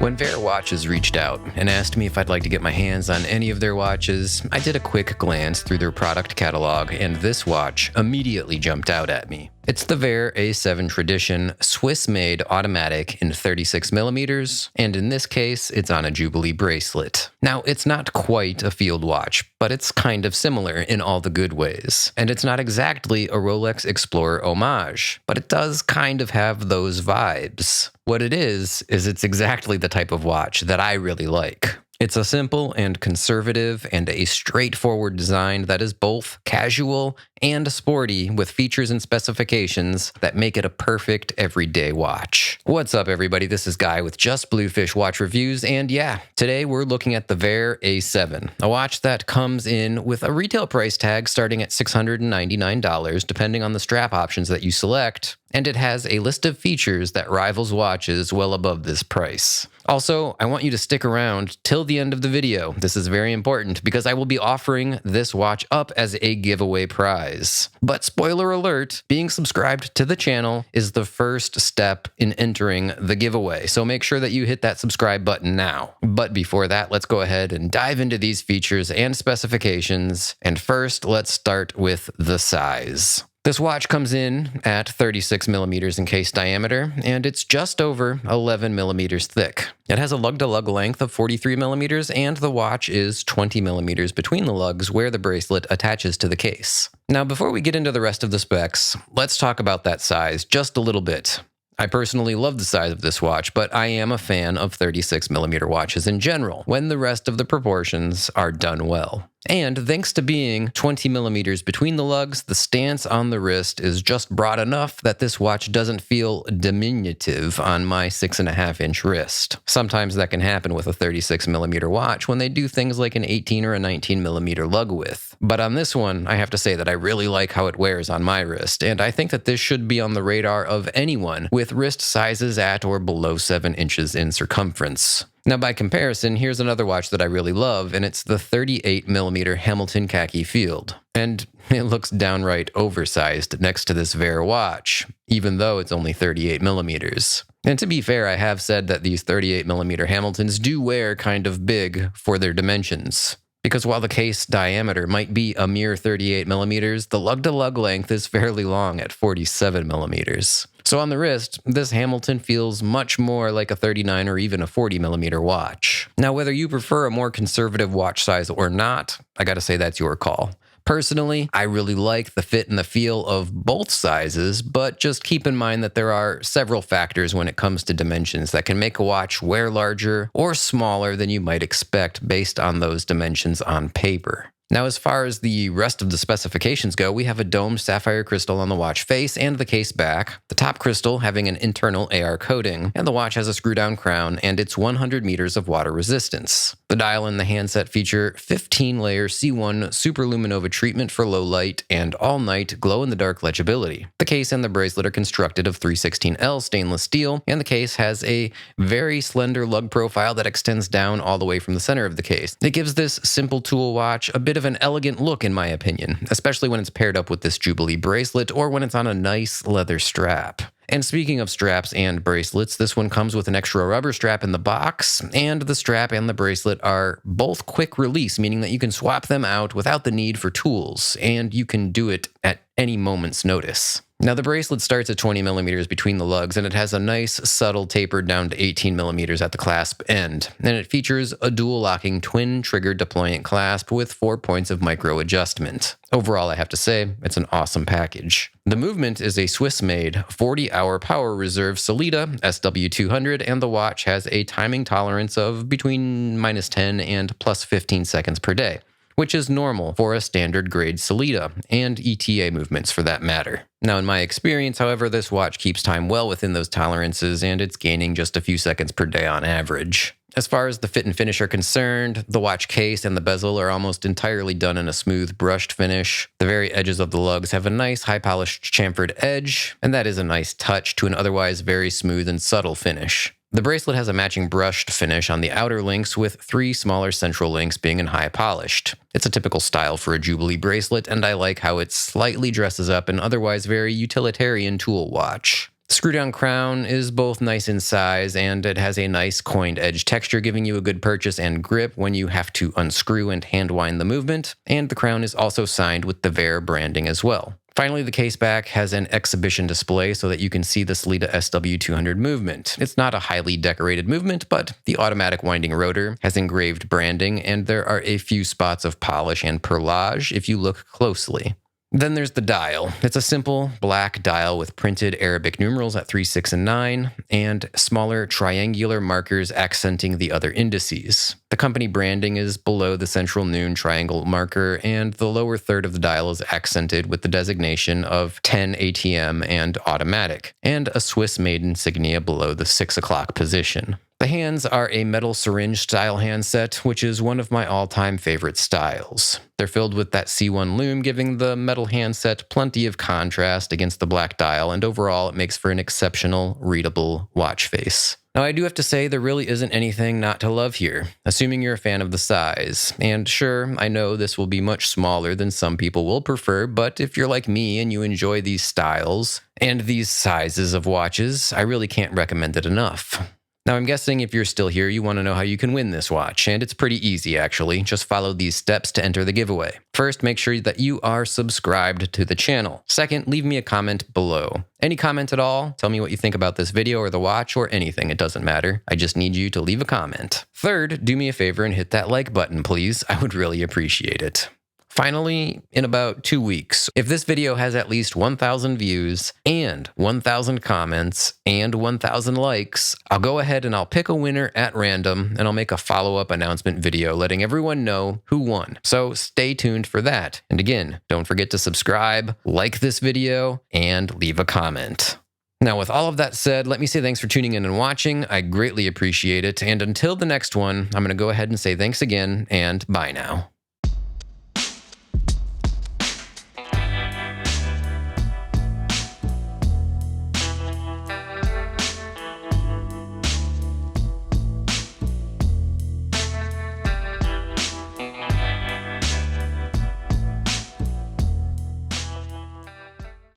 When Vaer Watches reached out and asked me if I'd like to get my hands on any of their watches, I did a quick glance through their product catalog, and this watch immediately jumped out at me. It's the Vaer A7 Tradition, Swiss-made automatic in 36mm, and in this case, it's on a Jubilee bracelet. Now, it's not quite a field watch, but it's kind of similar in all the good ways. And it's not exactly a Rolex Explorer homage, but it does kind of have those vibes. What it is it's exactly the type of watch that I really like. It's a simple and conservative and a straightforward design that is both casual and sporty, with features and specifications that make it a perfect everyday watch. What's up, everybody? This is Guy with Just Bluefish Watch Reviews, and yeah, today we're looking at the Vaer A7, a watch that comes in with a retail price tag starting at $699, depending on the strap options that you select, and it has a list of features that rivals watches well above this price. Also, I want you to stick around till the end of the video. This is very important because I will be offering this watch up as a giveaway prize. But spoiler alert, being subscribed to the channel is the first step in entering the giveaway, so make sure that you hit that subscribe button now. But before that, let's go ahead and dive into these features and specifications. And first, let's start with the size. This watch comes in at 36mm in case diameter, and it's just over 11mm thick. It has a lug-to-lug length of 43mm, and the watch is 20mm between the lugs where the bracelet attaches to the case. Now, before we get into the rest of the specs, let's talk about that size just a little bit. I personally love the size of this watch, but I am a fan of 36mm watches in general, when the rest of the proportions are done well. And thanks to being 20mm between the lugs, the stance on the wrist is just broad enough that this watch doesn't feel diminutive on my 6.5-inch wrist. Sometimes that can happen with a 36mm watch when they do things like an 18 or a 19mm lug width. But on this one, I have to say that I really like how it wears on my wrist, and I think that this should be on the radar of anyone with wrist sizes at or below 7 inches in circumference. Now, by comparison, here's another watch that I really love, and it's the 38mm Hamilton Khaki Field. And it looks downright oversized next to this Vaer watch, even though it's only 38mm. And to be fair, I have said that these 38mm Hamiltons do wear kind of big for their dimensions. Because while the case diameter might be a mere 38mm, the lug-to-lug length is fairly long at 47mm. So on the wrist, this Hamilton feels much more like a 39 or even a 40mm watch. Now, whether you prefer a more conservative watch size or not, I gotta say that's your call. Personally, I really like the fit and the feel of both sizes, but just keep in mind that there are several factors when it comes to dimensions that can make a watch wear larger or smaller than you might expect based on those dimensions on paper. Now, as far as the rest of the specifications go, we have a domed sapphire crystal on the watch face and the case back, the top crystal having an internal AR coating, and the watch has a screw-down crown and its 100 meters of water resistance. The dial and the handset feature 15-layer C1 superluminova treatment for low light and all-night glow-in-the-dark legibility. The case and the bracelet are constructed of 316L stainless steel, and the case has a very slender lug profile that extends down all the way from the center of the case. It gives this simple tool watch a bit of an elegant look, in my opinion, especially when it's paired up with this Jubilee bracelet or when it's on a nice leather strap. And speaking of straps and bracelets, this one comes with an extra rubber strap in the box, and the strap and the bracelet are both quick release, meaning that you can swap them out without the need for tools, and you can do it at any moment's notice. Now, the bracelet starts at 20mm between the lugs, and it has a nice subtle taper down to 18mm at the clasp end. And it features a dual-locking twin-trigger deployant clasp with 4 points of micro-adjustment. Overall, I have to say, it's an awesome package. The movement is a Swiss-made 40-hour power reserve Solida SW200, and the watch has a timing tolerance of between -10 and +15 seconds per day, which is normal for a standard grade Solida, and ETA movements for that matter. Now, in my experience, however, this watch keeps time well within those tolerances, and it's gaining just a few seconds per day on average. As far as the fit and finish are concerned, the watch case and the bezel are almost entirely done in a smooth brushed finish. The very edges of the lugs have a nice high-polished chamfered edge, and that is a nice touch to an otherwise very smooth and subtle finish. The bracelet has a matching brushed finish on the outer links, with 3 smaller central links being in high polished. It's a typical style for a Jubilee bracelet, and I like how it slightly dresses up an otherwise very utilitarian tool watch. Screw-down crown is both nice in size, and it has a nice coined edge texture, giving you a good purchase and grip when you have to unscrew and hand wind the movement, and the crown is also signed with the Vaer branding as well. Finally, the case back has an exhibition display so that you can see the Sellita SW200 movement. It's not a highly decorated movement, but the automatic winding rotor has engraved branding, and there are a few spots of polish and perlage if you look closely. Then there's the dial. It's a simple black dial with printed Arabic numerals at 3, 6, and 9, and smaller triangular markers accenting the other indices. The company branding is below the central noon triangle marker, and the lower third of the dial is accented with the designation of 10 ATM and automatic, and a Swiss-made insignia below the 6 o'clock position. The hands are a metal syringe style handset, which is one of my all-time favorite styles. They're filled with that C1 lume, giving the metal handset plenty of contrast against the black dial, and overall it makes for an exceptional, readable watch face. Now, I do have to say there really isn't anything not to love here, assuming you're a fan of the size. And sure, I know this will be much smaller than some people will prefer, but if you're like me and you enjoy these styles and these sizes of watches, I really can't recommend it enough. Now, I'm guessing if you're still here, you want to know how you can win this watch, and it's pretty easy, actually. Just follow these steps to enter the giveaway. First, make sure that you are subscribed to the channel. Second, leave me a comment below. Any comment at all? Tell me what you think about this video or the watch or anything. It doesn't matter. I just need you to leave a comment. Third, do me a favor and hit that like button, please. I would really appreciate it. Finally, in about 2 weeks, if this video has at least 1,000 views and 1,000 comments and 1,000 likes, I'll go ahead and I'll pick a winner at random, and I'll make a follow-up announcement video letting everyone know who won. So stay tuned for that. And again, don't forget to subscribe, like this video, and leave a comment. Now, with all of that said, let me say thanks for tuning in and watching. I greatly appreciate it. And until the next one, I'm going to go ahead and say thanks again, and bye now.